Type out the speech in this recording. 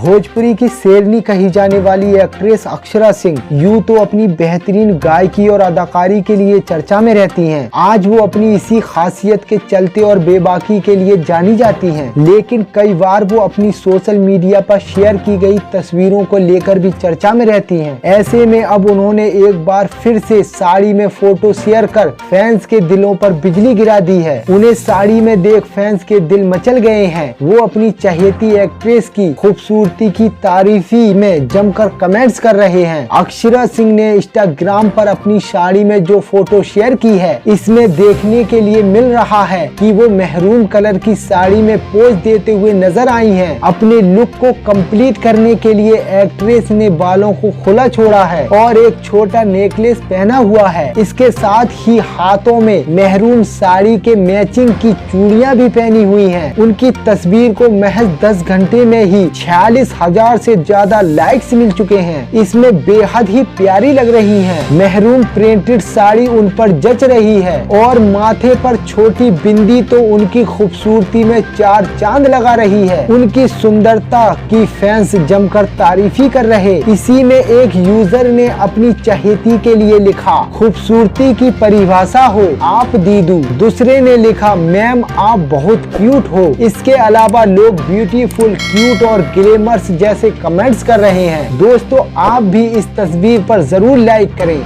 भोजपुरी की शेरनी कही जाने वाली एक्ट्रेस अक्षरा सिंह यूं तो अपनी बेहतरीन गायकी और अदाकारी के लिए चर्चा में रहती हैं। आज वो अपनी इसी खासियत के चलते और बेबाकी के लिए जानी जाती हैं, लेकिन कई बार वो अपनी सोशल मीडिया पर शेयर की गई तस्वीरों को लेकर भी चर्चा में रहती हैं। ऐसे में अब उन्होंने एक बार फिर से साड़ी में फोटो शेयर कर फैंस के दिलों पर बिजली गिरा दी है। उन्हें साड़ी में देख फैंस के दिल मचल गए हैं। वो अपनी चहेती एक्ट्रेस की खूबसूरती की तारीफी में जमकर कमेंट्स कर रहे हैं। अक्षरा सिंह ने इंस्टाग्राम पर अपनी साड़ी में जो फोटो शेयर की है, इसमें देखने के लिए मिल रहा है कि वो मेहरून कलर की साड़ी में पोज देते हुए नजर आई हैं। अपने लुक को कंप्लीट करने के लिए एक्ट्रेस ने बालों को खुला छोड़ा है और एक छोटा नेकलेस पहना हुआ है। इसके साथ ही हाथों में मेहरून साड़ी के मैचिंग की चूड़ियां भी पहनी हुई हैं। उनकी तस्वीर को महज 10 घंटे में ही 46,000 से ज्यादा लाइक्स मिल चुके हैं। इसमें बेहद ही प्यारी लग रही हैं। मेहरून प्रिंटेड साड़ी उन पर जच रही है और माथे पर छोटी बिंदी तो उनकी खूबसूरती में 4 चांद लगा रही है। उनकी सुंदरता की फैंस जमकर तारीफी कर रहे। इसी में एक यूजर ने अपनी चहेती के लिए लिखा, खूबसूरती की परिभाषा हो आप दीदू। दूसरे ने लिखा, मैम आप बहुत क्यूट हो। इसके अलावा लोग ब्यूटीफुल, क्यूट और ग्लैमरस जैसे कमेंट्स कर रहे हैं। दोस्तों आप भी इस तस्वीर पर जरूर लाइक करें।